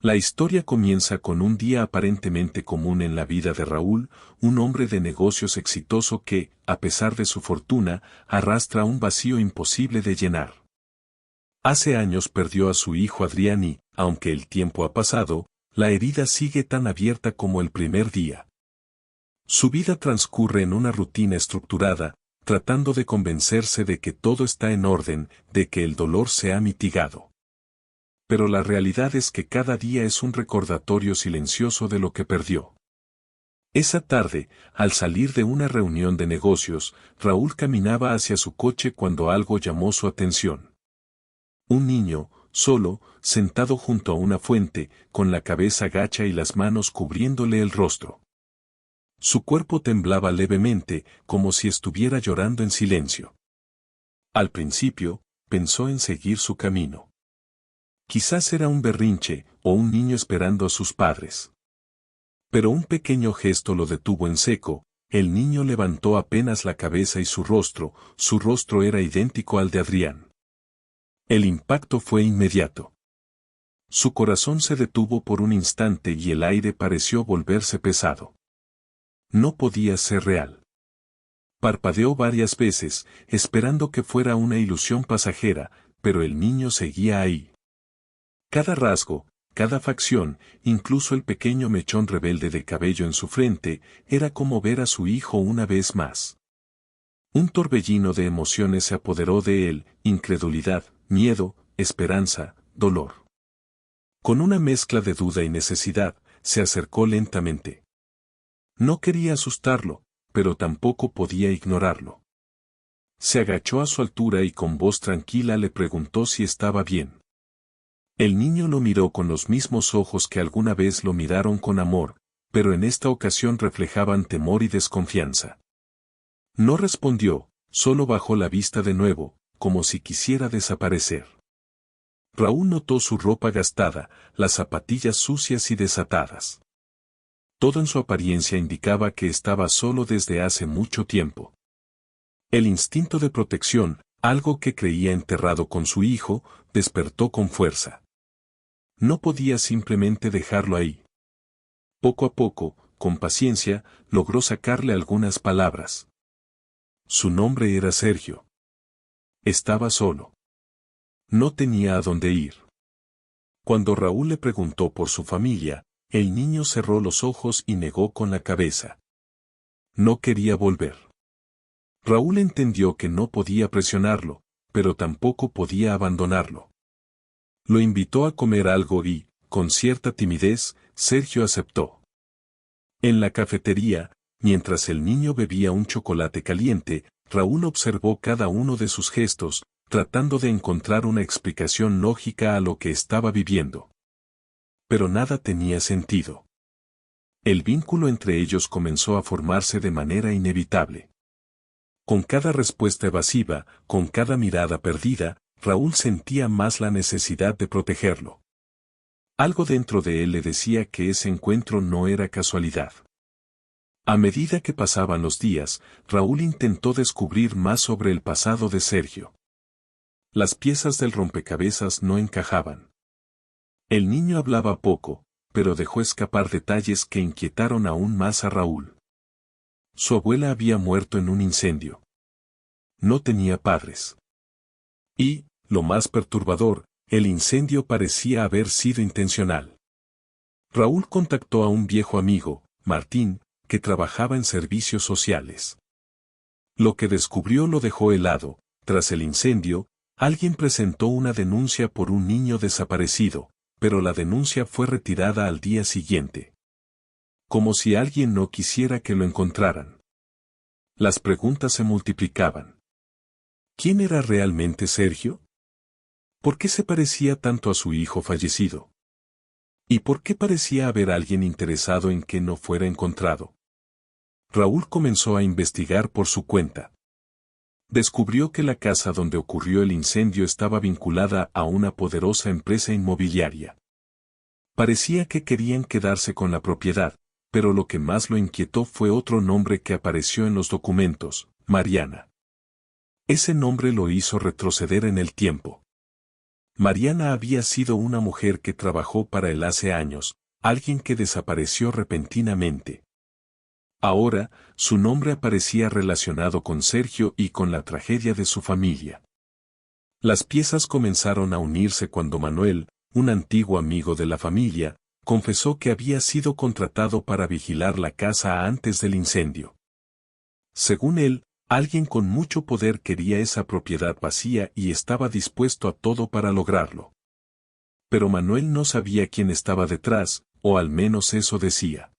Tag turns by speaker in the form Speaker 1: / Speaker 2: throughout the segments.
Speaker 1: La historia comienza con un día aparentemente común en la vida de Raúl, un hombre de negocios exitoso que, a pesar de su fortuna, arrastra un vacío imposible de llenar. Hace años perdió a su hijo Adrián y, aunque el tiempo ha pasado, la herida sigue tan abierta como el primer día. Su vida transcurre en una rutina estructurada, tratando de convencerse de que todo está en orden, de que el dolor se ha mitigado. Pero la realidad es que cada día es un recordatorio silencioso de lo que perdió. Esa tarde, al salir de una reunión de negocios, Raúl caminaba hacia su coche cuando algo llamó su atención. Un niño, solo, sentado junto a una fuente, con la cabeza gacha y las manos cubriéndole el rostro. Su cuerpo temblaba levemente, como si estuviera llorando en silencio. Al principio, pensó en seguir su camino. Quizás era un berrinche, o un niño esperando a sus padres. Pero un pequeño gesto lo detuvo en seco, el niño levantó apenas la cabeza y su rostro era idéntico al de Adrián. El impacto fue inmediato. Su corazón se detuvo por un instante y el aire pareció volverse pesado. No podía ser real. Parpadeó varias veces, esperando que fuera una ilusión pasajera, pero el niño seguía ahí. Cada rasgo, cada facción, incluso el pequeño mechón rebelde de cabello en su frente, era como ver a su hijo una vez más. Un torbellino de emociones se apoderó de él, incredulidad, miedo, esperanza, dolor. Con una mezcla de duda y necesidad, se acercó lentamente. No quería asustarlo, pero tampoco podía ignorarlo. Se agachó a su altura y con voz tranquila le preguntó si estaba bien. El niño lo miró con los mismos ojos que alguna vez lo miraron con amor, pero en esta ocasión reflejaban temor y desconfianza. No respondió, solo bajó la vista de nuevo, como si quisiera desaparecer. Raúl notó su ropa gastada, las zapatillas sucias y desatadas. Todo en su apariencia indicaba que estaba solo desde hace mucho tiempo. El instinto de protección, algo que creía enterrado con su hijo, despertó con fuerza. No podía simplemente dejarlo ahí. Poco a poco, con paciencia, logró sacarle algunas palabras. Su nombre era Sergio. Estaba solo. No tenía a dónde ir. Cuando Raúl le preguntó por su familia, el niño cerró los ojos y negó con la cabeza. No quería volver. Raúl entendió que no podía presionarlo, pero tampoco podía abandonarlo. Lo invitó a comer algo y, con cierta timidez, Sergio aceptó. En la cafetería, mientras el niño bebía un chocolate caliente, Raúl observó cada uno de sus gestos, tratando de encontrar una explicación lógica a lo que estaba viviendo. Pero nada tenía sentido. El vínculo entre ellos comenzó a formarse de manera inevitable. Con cada respuesta evasiva, con cada mirada perdida, Raúl sentía más la necesidad de protegerlo. Algo dentro de él le decía que ese encuentro no era casualidad. A medida que pasaban los días, Raúl intentó descubrir más sobre el pasado de Sergio. Las piezas del rompecabezas no encajaban. El niño hablaba poco, pero dejó escapar detalles que inquietaron aún más a Raúl. Su abuela había muerto en un incendio. No tenía padres. Y, lo más perturbador, el incendio parecía haber sido intencional. Raúl contactó a un viejo amigo, Martín, que trabajaba en servicios sociales. Lo que descubrió lo dejó helado. Tras el incendio, alguien presentó una denuncia por un niño desaparecido, pero la denuncia fue retirada al día siguiente. Como si alguien no quisiera que lo encontraran. Las preguntas se multiplicaban. ¿Quién era realmente Sergio? ¿Por qué se parecía tanto a su hijo fallecido? ¿Y por qué parecía haber alguien interesado en que no fuera encontrado? Raúl comenzó a investigar por su cuenta. Descubrió que la casa donde ocurrió el incendio estaba vinculada a una poderosa empresa inmobiliaria. Parecía que querían quedarse con la propiedad, pero lo que más lo inquietó fue otro nombre que apareció en los documentos, Mariana. Ese nombre lo hizo retroceder en el tiempo. Mariana había sido una mujer que trabajó para él hace años, alguien que desapareció repentinamente. Ahora, su nombre aparecía relacionado con Sergio y con la tragedia de su familia. Las piezas comenzaron a unirse cuando Manuel, un antiguo amigo de la familia, confesó que había sido contratado para vigilar la casa antes del incendio. Según él, alguien con mucho poder quería esa propiedad vacía y estaba dispuesto a todo para lograrlo. Pero Manuel no sabía quién estaba detrás, o al menos eso decía.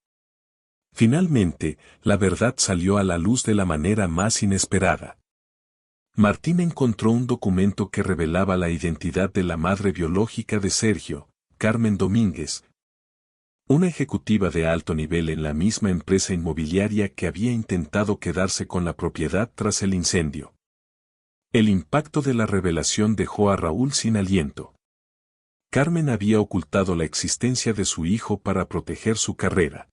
Speaker 1: Finalmente, la verdad salió a la luz de la manera más inesperada. Martín encontró un documento que revelaba la identidad de la madre biológica de Sergio, Carmen Domínguez, una ejecutiva de alto nivel en la misma empresa inmobiliaria que había intentado quedarse con la propiedad tras el incendio. El impacto de la revelación dejó a Raúl sin aliento. Carmen había ocultado la existencia de su hijo para proteger su carrera.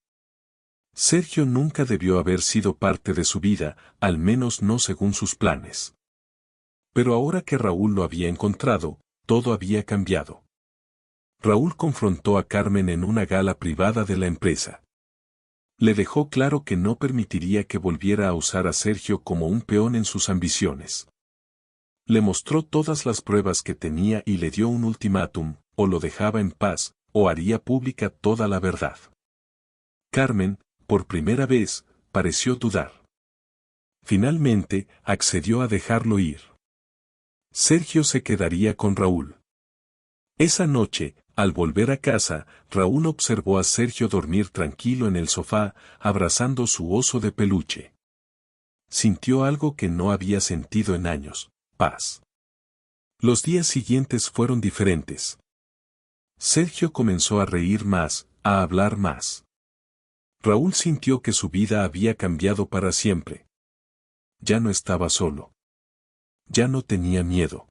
Speaker 1: Sergio nunca debió haber sido parte de su vida, al menos no según sus planes. Pero ahora que Raúl lo había encontrado, todo había cambiado. Raúl confrontó a Carmen en una gala privada de la empresa. Le dejó claro que no permitiría que volviera a usar a Sergio como un peón en sus ambiciones. Le mostró todas las pruebas que tenía y le dio un ultimátum, o lo dejaba en paz, o haría pública toda la verdad. Carmen, por primera vez, pareció dudar. Finalmente, accedió a dejarlo ir. Sergio se quedaría con Raúl. Esa noche, al volver a casa, Raúl observó a Sergio dormir tranquilo en el sofá, abrazando su oso de peluche. Sintió algo que no había sentido en años: paz. Los días siguientes fueron diferentes. Sergio comenzó a reír más, a hablar más. Raúl sintió que su vida había cambiado para siempre. Ya no estaba solo. Ya no tenía miedo.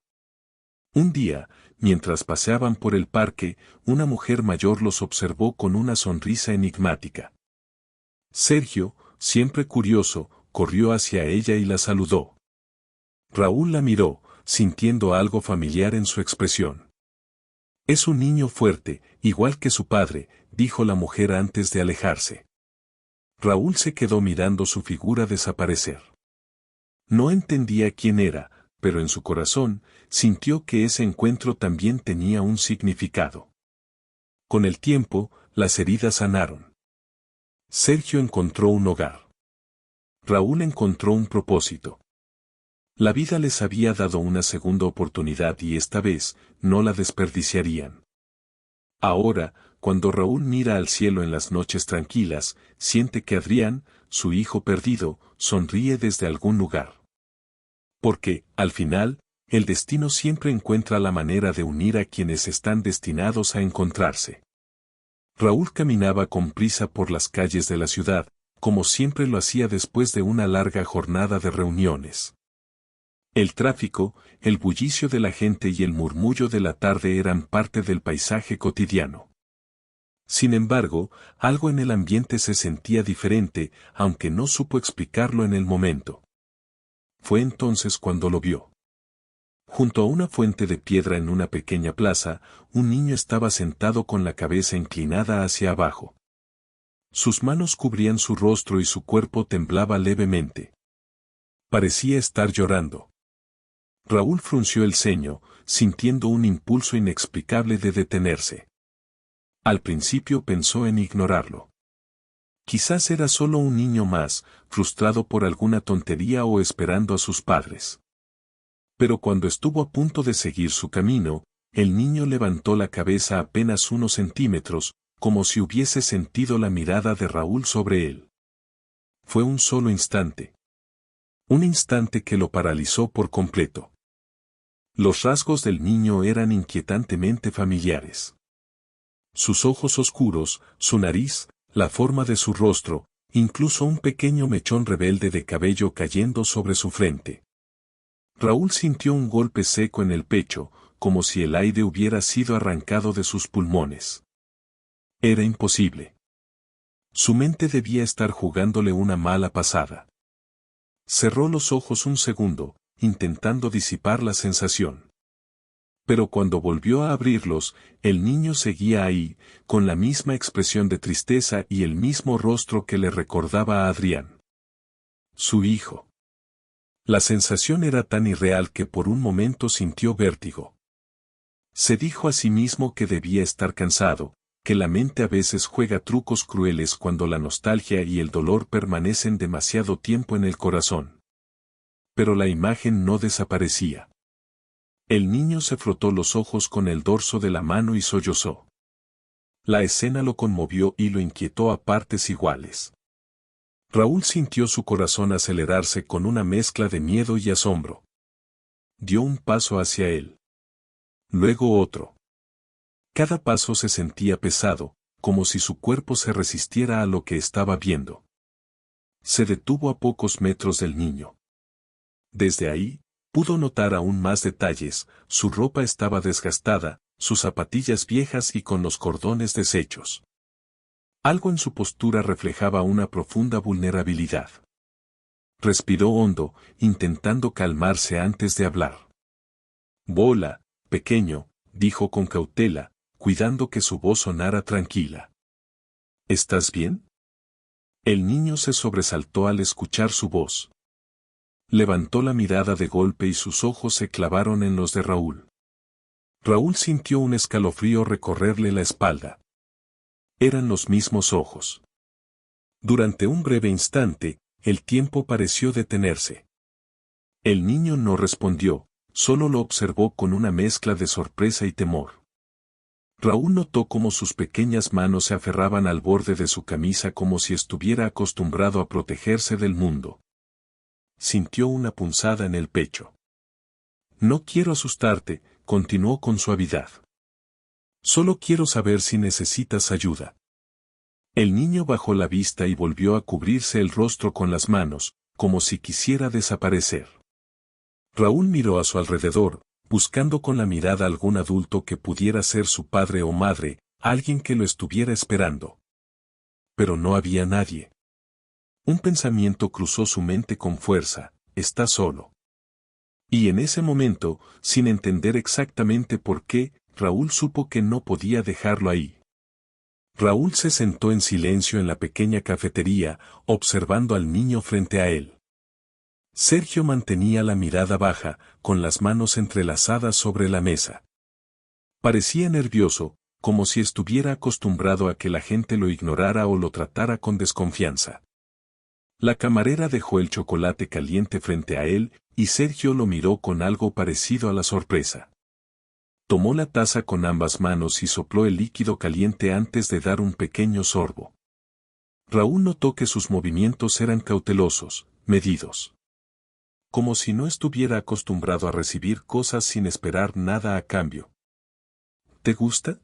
Speaker 1: Un día, mientras paseaban por el parque, una mujer mayor los observó con una sonrisa enigmática. Sergio, siempre curioso, corrió hacia ella y la saludó. Raúl la miró, sintiendo algo familiar en su expresión. Es un niño fuerte, igual que su padre, dijo la mujer antes de alejarse. Raúl se quedó mirando su figura desaparecer. No entendía quién era, pero en su corazón, sintió que ese encuentro también tenía un significado. Con el tiempo, las heridas sanaron. Sergio encontró un hogar. Raúl encontró un propósito. La vida les había dado una segunda oportunidad y esta vez, no la desperdiciarían. Ahora, cuando Raúl mira al cielo en las noches tranquilas, siente que Adrián, su hijo perdido, sonríe desde algún lugar. Porque, al final, el destino siempre encuentra la manera de unir a quienes están destinados a encontrarse. Raúl caminaba con prisa por las calles de la ciudad, como siempre lo hacía después de una larga jornada de reuniones. El tráfico, el bullicio de la gente y el murmullo de la tarde eran parte del paisaje cotidiano. Sin embargo, algo en el ambiente se sentía diferente, aunque no supo explicarlo en el momento. Fue entonces cuando lo vio. Junto a una fuente de piedra en una pequeña plaza, un niño estaba sentado con la cabeza inclinada hacia abajo. Sus manos cubrían su rostro y su cuerpo temblaba levemente. Parecía estar llorando. Raúl frunció el ceño, sintiendo un impulso inexplicable de detenerse. Al principio pensó en ignorarlo. Quizás era solo un niño más, frustrado por alguna tontería o esperando a sus padres. Pero cuando estuvo a punto de seguir su camino, el niño levantó la cabeza apenas unos centímetros, como si hubiese sentido la mirada de Raúl sobre él. Fue un solo instante. Un instante que lo paralizó por completo. Los rasgos del niño eran inquietantemente familiares. Sus ojos oscuros, su nariz, la forma de su rostro, incluso un pequeño mechón rebelde de cabello cayendo sobre su frente. Raúl sintió un golpe seco en el pecho, como si el aire hubiera sido arrancado de sus pulmones. Era imposible. Su mente debía estar jugándole una mala pasada. Cerró los ojos un segundo, intentando disipar la sensación. Pero cuando volvió a abrirlos, el niño seguía ahí, con la misma expresión de tristeza y el mismo rostro que le recordaba a Adrián. Su hijo. La sensación era tan irreal que por un momento sintió vértigo. Se dijo a sí mismo que debía estar cansado, que la mente a veces juega trucos crueles cuando la nostalgia y el dolor permanecen demasiado tiempo en el corazón. Pero la imagen no desaparecía. El niño se frotó los ojos con el dorso de la mano y sollozó. La escena lo conmovió y lo inquietó a partes iguales. Raúl sintió su corazón acelerarse con una mezcla de miedo y asombro. Dio un paso hacia él. Luego otro. Cada paso se sentía pesado, como si su cuerpo se resistiera a lo que estaba viendo. Se detuvo a pocos metros del niño. Desde ahí, pudo notar aún más detalles: su ropa estaba desgastada, sus zapatillas viejas y con los cordones deshechos. Algo en su postura reflejaba una profunda vulnerabilidad. Respiró hondo, intentando calmarse antes de hablar. «Bola, pequeño», dijo con cautela, cuidando que su voz sonara tranquila. «¿Estás bien?». El niño se sobresaltó al escuchar su voz. Levantó la mirada de golpe y sus ojos se clavaron en los de Raúl. Raúl sintió un escalofrío recorrerle la espalda. Eran los mismos ojos. Durante un breve instante, el tiempo pareció detenerse. El niño no respondió, solo lo observó con una mezcla de sorpresa y temor. Raúl notó cómo sus pequeñas manos se aferraban al borde de su camisa como si estuviera acostumbrado a protegerse del mundo. Sintió una punzada en el pecho. «No quiero asustarte», continuó con suavidad. «Solo quiero saber si necesitas ayuda». El niño bajó la vista y volvió a cubrirse el rostro con las manos, como si quisiera desaparecer. Raúl miró a su alrededor, buscando con la mirada algún adulto que pudiera ser su padre o madre, alguien que lo estuviera esperando. Pero no había nadie. Un pensamiento cruzó su mente con fuerza: «Está solo». Y en ese momento, sin entender exactamente por qué, Raúl supo que no podía dejarlo ahí. Raúl se sentó en silencio en la pequeña cafetería, observando al niño frente a él. Sergio mantenía la mirada baja, con las manos entrelazadas sobre la mesa. Parecía nervioso, como si estuviera acostumbrado a que la gente lo ignorara o lo tratara con desconfianza. La camarera dejó el chocolate caliente frente a él, y Sergio lo miró con algo parecido a la sorpresa. Tomó la taza con ambas manos y sopló el líquido caliente antes de dar un pequeño sorbo. Raúl notó que sus movimientos eran cautelosos, medidos. Como si no estuviera acostumbrado a recibir cosas sin esperar nada a cambio. «¿Te gusta?»,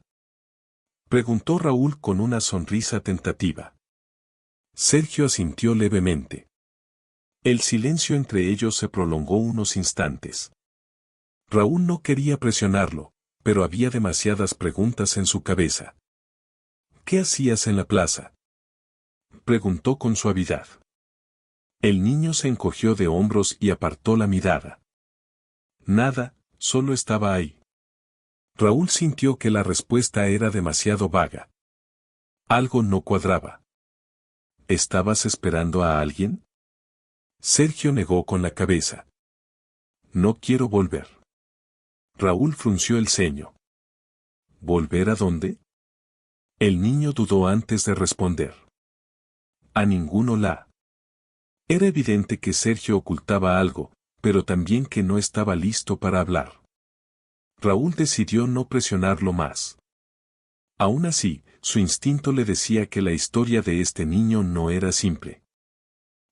Speaker 1: preguntó Raúl con una sonrisa tentativa. Sergio asintió levemente. El silencio entre ellos se prolongó unos instantes. Raúl no quería presionarlo, pero había demasiadas preguntas en su cabeza. «¿Qué hacías en la plaza?», preguntó con suavidad. El niño se encogió de hombros y apartó la mirada. «Nada, solo estaba ahí». Raúl sintió que la respuesta era demasiado vaga. Algo no cuadraba. «¿Estabas esperando a alguien?». Sergio negó con la cabeza. «No quiero volver». Raúl frunció el ceño. «¿Volver a dónde?». El niño dudó antes de responder. «A ninguno lado». Era evidente que Sergio ocultaba algo, pero también que no estaba listo para hablar. Raúl decidió no presionarlo más. Aún así, su instinto le decía que la historia de este niño no era simple.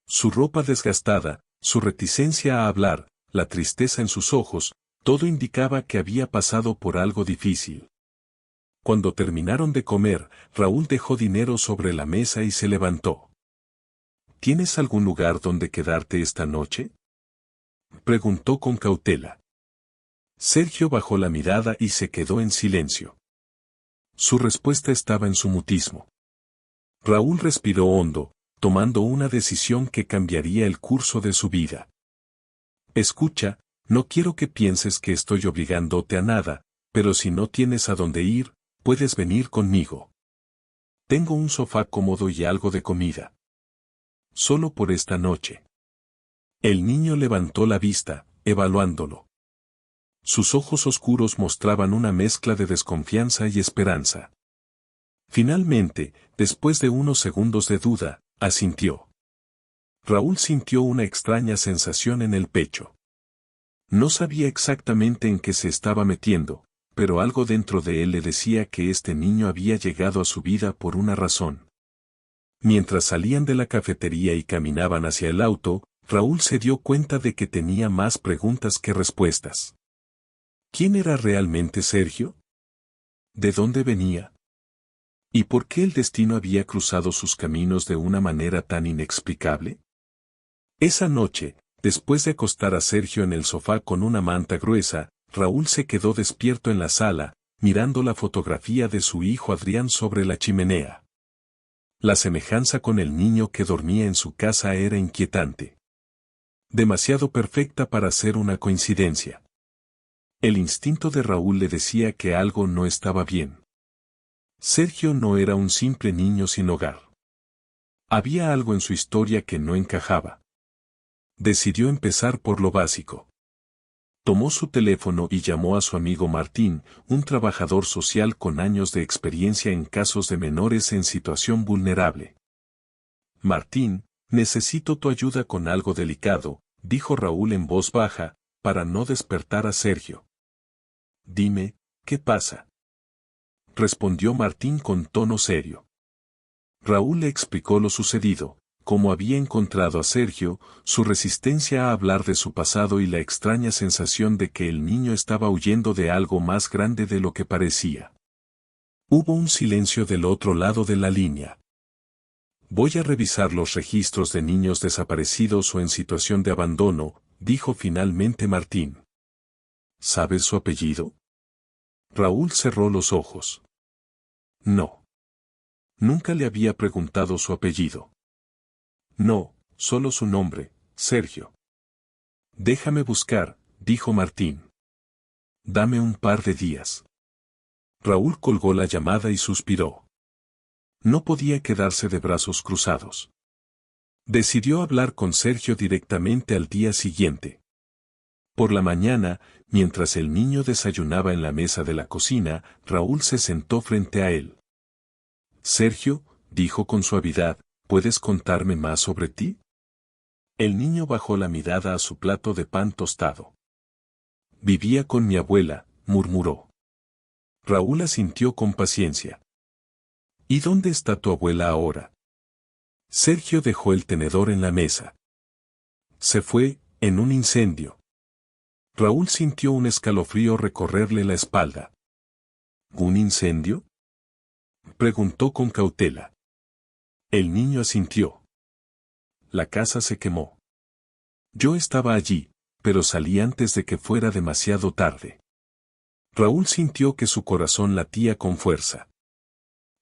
Speaker 1: Su ropa desgastada, su reticencia a hablar, la tristeza en sus ojos, todo indicaba que había pasado por algo difícil. Cuando terminaron de comer, Raúl dejó dinero sobre la mesa y se levantó. «¿Tienes algún lugar donde quedarte esta noche?», preguntó con cautela. Sergio bajó la mirada y se quedó en silencio. Su respuesta estaba en su mutismo. Raúl respiró hondo, tomando una decisión que cambiaría el curso de su vida. «Escucha, No quiero que pienses que estoy obligándote a nada, pero si no tienes a dónde ir, puedes venir conmigo. Tengo un sofá cómodo y algo de comida. Solo por esta noche. El niño levantó la vista, evaluándolo. Sus ojos oscuros mostraban una mezcla de desconfianza y esperanza. Finalmente, después de unos segundos de duda, asintió. Raúl sintió una extraña sensación en el pecho. No sabía exactamente en qué se estaba metiendo, pero algo dentro de él le decía que este niño había llegado a su vida por una razón. Mientras salían de la cafetería y caminaban hacia el auto, Raúl se dio cuenta de que tenía más preguntas que respuestas. ¿Quién era realmente Sergio? ¿De dónde venía? ¿Y por qué el destino había cruzado sus caminos de una manera tan inexplicable? Esa noche, después de acostar a Sergio en el sofá con una manta gruesa, Raúl se quedó despierto en la sala, mirando la fotografía de su hijo Adrián sobre la chimenea. La semejanza con el niño que dormía en su casa era inquietante. Demasiado perfecta para ser una coincidencia. El instinto de Raúl le decía que algo no estaba bien. Sergio no era un simple niño sin hogar. Había algo en su historia que no encajaba. Decidió empezar por lo básico. Tomó su teléfono y llamó a su amigo Martín, un trabajador social con años de experiencia en casos de menores en situación vulnerable. Martín, necesito tu ayuda con algo delicado, dijo Raúl en voz baja, para no despertar a Sergio. Dime, ¿qué pasa? Respondió Martín con tono serio. Raúl le explicó lo sucedido, cómo había encontrado a Sergio, su resistencia a hablar de su pasado y la extraña sensación de que el niño estaba huyendo de algo más grande de lo que parecía. Hubo un silencio del otro lado de la línea. Voy a revisar los registros de niños desaparecidos o en situación de abandono, dijo finalmente Martín. ¿Sabes su apellido? Raúl cerró los ojos. No. Nunca le había preguntado su apellido. No, solo su nombre, Sergio. Déjame buscar, dijo Martín. Dame un par de días. Raúl colgó la llamada y suspiró. No podía quedarse de brazos cruzados. Decidió hablar con Sergio directamente al día siguiente. Por la mañana, mientras el niño desayunaba en la mesa de la cocina, Raúl se sentó frente a él. Sergio, dijo con suavidad, ¿puedes contarme más sobre ti? El niño bajó la mirada a su plato de pan tostado. Vivía con mi abuela, murmuró. Raúl asintió con paciencia. ¿Y dónde está tu abuela ahora? Sergio dejó el tenedor en la mesa. Se fue, en un incendio. Raúl sintió un escalofrío recorrerle la espalda. ¿Un incendio? Preguntó con cautela. El niño asintió. La casa se quemó. Yo estaba allí, pero salí antes de que fuera demasiado tarde. Raúl sintió que su corazón latía con fuerza.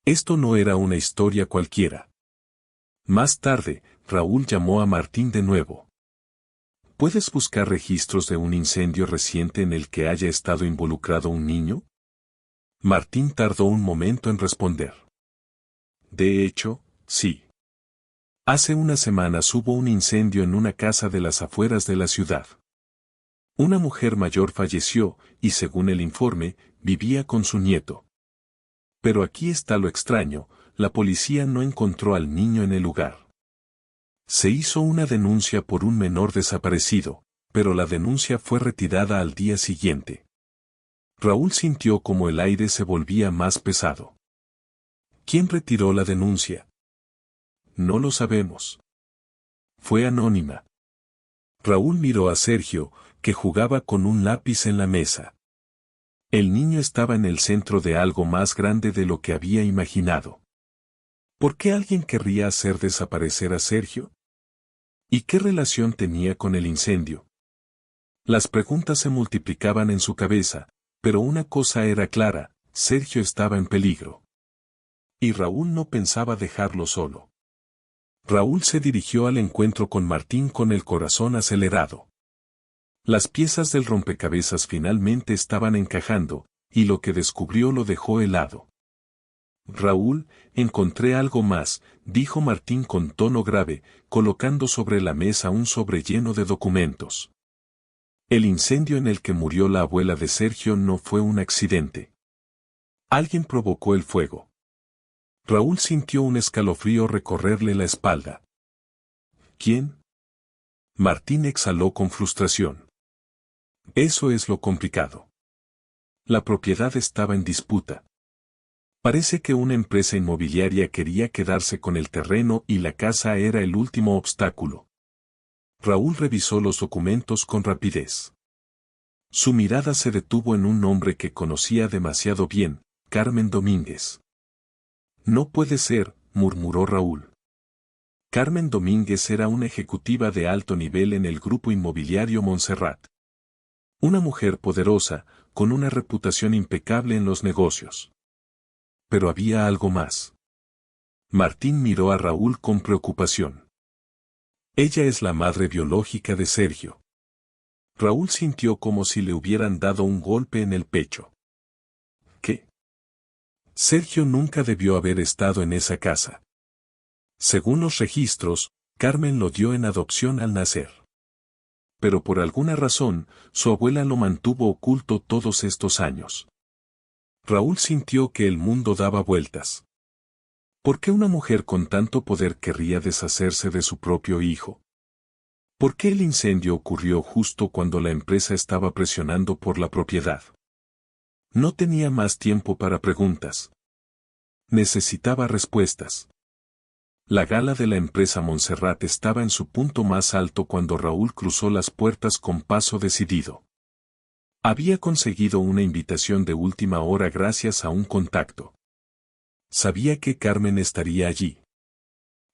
Speaker 1: Esto no era una historia cualquiera. Más tarde, Raúl llamó a Martín de nuevo. ¿Puedes buscar registros de un incendio reciente en el que haya estado involucrado un niño? Martín tardó un momento en responder. De hecho, sí. Hace unas semanas hubo un incendio en una casa de las afueras de la ciudad. Una mujer mayor falleció, y según el informe, vivía con su nieto. Pero aquí está lo extraño, la policía no encontró al niño en el lugar. Se hizo una denuncia por un menor desaparecido, pero la denuncia fue retirada al día siguiente. Raúl sintió como el aire se volvía más pesado. ¿Quién retiró la denuncia? No lo sabemos. Fue anónima. Raúl miró a Sergio, que jugaba con un lápiz en la mesa. El niño estaba en el centro de algo más grande de lo que había imaginado. ¿Por qué alguien querría hacer desaparecer a Sergio? ¿Y qué relación tenía con el incendio? Las preguntas se multiplicaban en su cabeza, pero una cosa era clara, Sergio estaba en peligro. Y Raúl no pensaba dejarlo solo. Raúl se dirigió al encuentro con Martín con el corazón acelerado. Las piezas del rompecabezas finalmente estaban encajando, y lo que descubrió lo dejó helado. Raúl, encontré algo más, dijo Martín con tono grave, colocando sobre la mesa un sobre lleno de documentos. El incendio en el que murió la abuela de Sergio no fue un accidente. Alguien provocó el fuego. Raúl sintió un escalofrío recorrerle la espalda. ¿Quién? Martín exhaló con frustración. Eso es lo complicado. La propiedad estaba en disputa. Parece que una empresa inmobiliaria quería quedarse con el terreno y la casa era el último obstáculo. Raúl revisó los documentos con rapidez. Su mirada se detuvo en un nombre que conocía demasiado bien, Carmen Domínguez. No puede ser, murmuró Raúl. Carmen Domínguez era una ejecutiva de alto nivel en el grupo inmobiliario Montserrat. Una mujer poderosa, con una reputación impecable en los negocios. Pero había algo más. Martín miró a Raúl con preocupación. Ella es la madre biológica de Sergio. Raúl sintió como si le hubieran dado un golpe en el pecho. ¿Qué? Sergio nunca debió haber estado en esa casa. Según los registros, Carmen lo dio en adopción al nacer. Pero por alguna razón, su abuela lo mantuvo oculto todos estos años. Raúl sintió que el mundo daba vueltas. ¿Por qué una mujer con tanto poder querría deshacerse de su propio hijo? ¿Por qué el incendio ocurrió justo cuando la empresa estaba presionando por la propiedad? No tenía más tiempo para preguntas. Necesitaba respuestas. La gala de la empresa Montserrat estaba en su punto más alto cuando Raúl cruzó las puertas con paso decidido. Había conseguido una invitación de última hora gracias a un contacto. Sabía que Carmen estaría allí.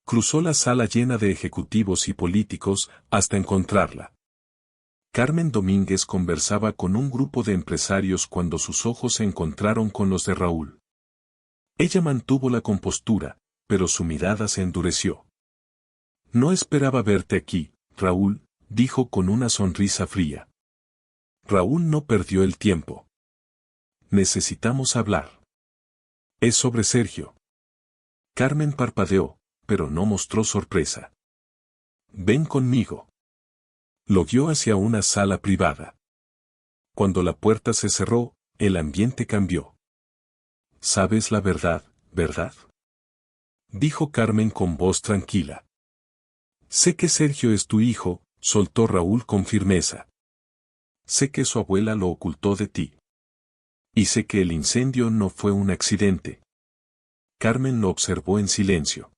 Speaker 1: Cruzó la sala llena de ejecutivos y políticos hasta encontrarla. Carmen Domínguez conversaba con un grupo de empresarios cuando sus ojos se encontraron con los de Raúl. Ella mantuvo la compostura, pero su mirada se endureció. No esperaba verte aquí, Raúl, dijo con una sonrisa fría. Raúl no perdió el tiempo. Necesitamos hablar. Es sobre Sergio. Carmen parpadeó, pero no mostró sorpresa. Ven conmigo. Lo guió hacia una sala privada. Cuando la puerta se cerró, el ambiente cambió. Sabes la verdad, ¿verdad? Dijo Carmen con voz tranquila. Sé que Sergio es tu hijo, soltó Raúl con firmeza. Sé que su abuela lo ocultó de ti. Y sé que el incendio no fue un accidente. Carmen lo observó en silencio.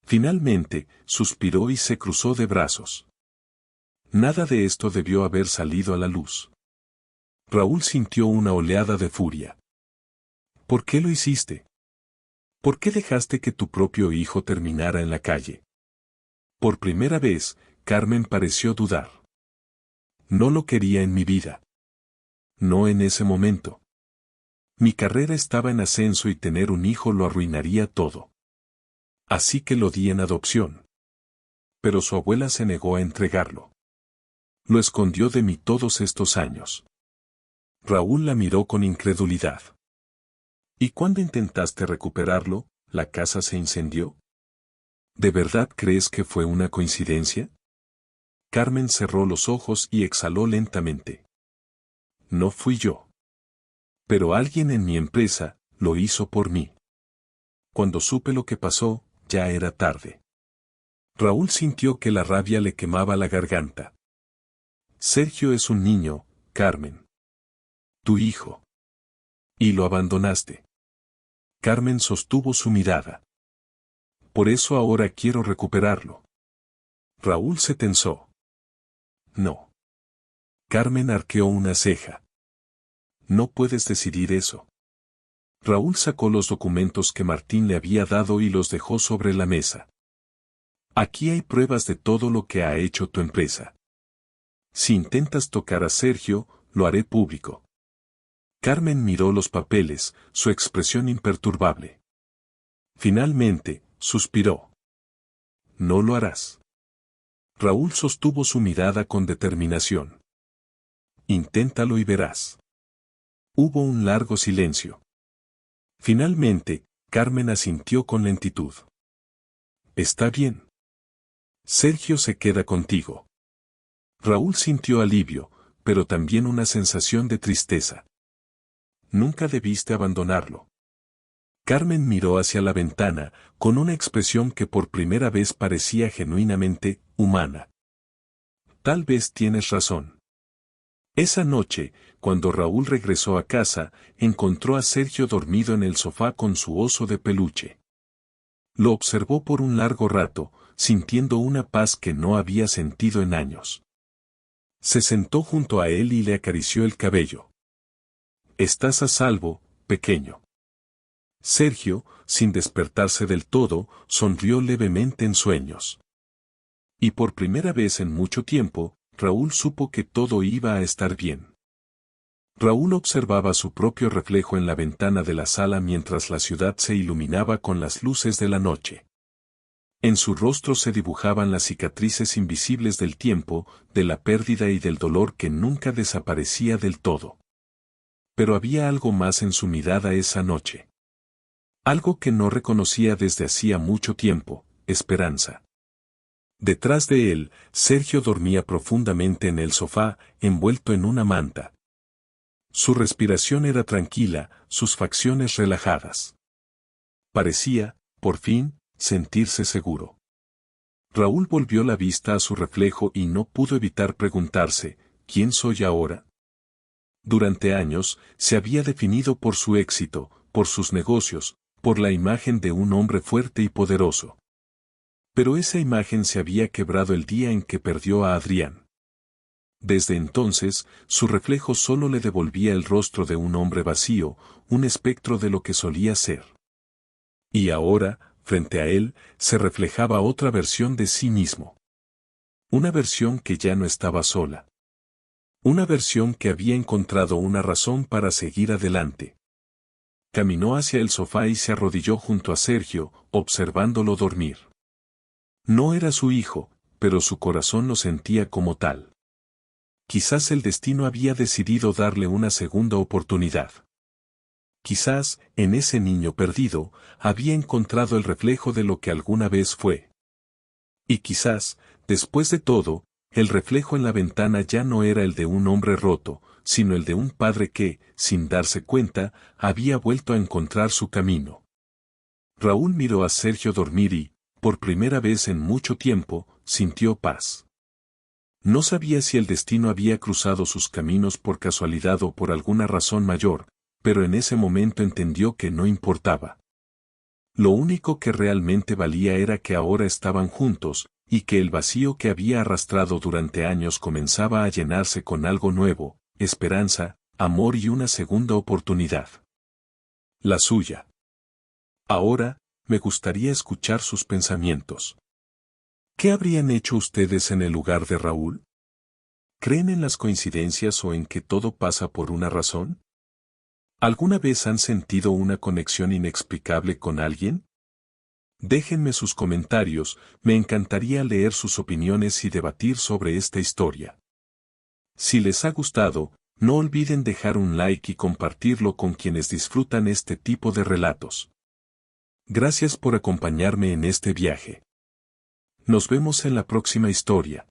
Speaker 1: Finalmente, suspiró y se cruzó de brazos. Nada de esto debió haber salido a la luz. Raúl sintió una oleada de furia. ¿Por qué lo hiciste? ¿Por qué dejaste que tu propio hijo terminara en la calle? Por primera vez, Carmen pareció dudar. No lo quería en mi vida. No en ese momento. Mi carrera estaba en ascenso y tener un hijo lo arruinaría todo. Así que lo di en adopción. Pero su abuela se negó a entregarlo. Lo escondió de mí todos estos años. Raúl la miró con incredulidad. ¿Y cuando intentaste recuperarlo, la casa se incendió? ¿De verdad crees que fue una coincidencia? Carmen cerró los ojos y exhaló lentamente. No fui yo. Pero alguien en mi empresa lo hizo por mí. Cuando supe lo que pasó, ya era tarde. Raúl sintió que la rabia le quemaba la garganta. Sergio es un niño, Carmen. Tu hijo. Y lo abandonaste. Carmen sostuvo su mirada. Por eso ahora quiero recuperarlo. Raúl se tensó. No. Carmen arqueó una ceja. No puedes decidir eso. Raúl sacó los documentos que Martín le había dado y los dejó sobre la mesa. Aquí hay pruebas de todo lo que ha hecho tu empresa. Si intentas tocar a Sergio, lo haré público. Carmen miró los papeles, su expresión imperturbable. Finalmente, suspiró. No lo harás. Raúl sostuvo su mirada con determinación. Inténtalo y verás. Hubo un largo silencio. Finalmente, Carmen asintió con lentitud. Está bien. Sergio se queda contigo. Raúl sintió alivio, pero también una sensación de tristeza. Nunca debiste abandonarlo. Carmen miró hacia la ventana, con una expresión que por primera vez parecía genuinamente humana. Tal vez tienes razón. Esa noche, cuando Raúl regresó a casa, encontró a Sergio dormido en el sofá con su oso de peluche. Lo observó por un largo rato, sintiendo una paz que no había sentido en años. Se sentó junto a él y le acarició el cabello. Estás a salvo, pequeño. Sergio, sin despertarse del todo, sonrió levemente en sueños. Y por primera vez en mucho tiempo, Raúl supo que todo iba a estar bien. Raúl observaba su propio reflejo en la ventana de la sala mientras la ciudad se iluminaba con las luces de la noche. En su rostro se dibujaban las cicatrices invisibles del tiempo, de la pérdida y del dolor que nunca desaparecía del todo. Pero había algo más en su mirada esa noche. Algo que no reconocía desde hacía mucho tiempo: esperanza. Detrás de él, Sergio dormía profundamente en el sofá, envuelto en una manta. Su respiración era tranquila, sus facciones relajadas. Parecía, por fin, sentirse seguro. Raúl volvió la vista a su reflejo y no pudo evitar preguntarse, ¿quién soy ahora? Durante años, se había definido por su éxito, por sus negocios, por la imagen de un hombre fuerte y poderoso. Pero esa imagen se había quebrado el día en que perdió a Adrián. Desde entonces, su reflejo solo le devolvía el rostro de un hombre vacío, un espectro de lo que solía ser. Y ahora, frente a él, se reflejaba otra versión de sí mismo. Una versión que ya no estaba sola. Una versión que había encontrado una razón para seguir adelante. Caminó hacia el sofá y se arrodilló junto a Sergio, observándolo dormir. No era su hijo, pero su corazón lo sentía como tal. Quizás el destino había decidido darle una segunda oportunidad. Quizás, en ese niño perdido, había encontrado el reflejo de lo que alguna vez fue. Y quizás, después de todo, el reflejo en la ventana ya no era el de un hombre roto, sino el de un padre que, sin darse cuenta, había vuelto a encontrar su camino. Raúl miró a Sergio dormir y, por primera vez en mucho tiempo, sintió paz. No sabía si el destino había cruzado sus caminos por casualidad o por alguna razón mayor, pero en ese momento entendió que no importaba. Lo único que realmente valía era que ahora estaban juntos, y que el vacío que había arrastrado durante años comenzaba a llenarse con algo nuevo: esperanza, amor y una segunda oportunidad. La suya. Ahora, me gustaría escuchar sus pensamientos. ¿Qué habrían hecho ustedes en el lugar de Raúl? ¿Creen en las coincidencias o en que todo pasa por una razón? ¿Alguna vez han sentido una conexión inexplicable con alguien? Déjenme sus comentarios, me encantaría leer sus opiniones y debatir sobre esta historia. Si les ha gustado, no olviden dejar un like y compartirlo con quienes disfrutan este tipo de relatos. Gracias por acompañarme en este viaje. Nos vemos en la próxima historia.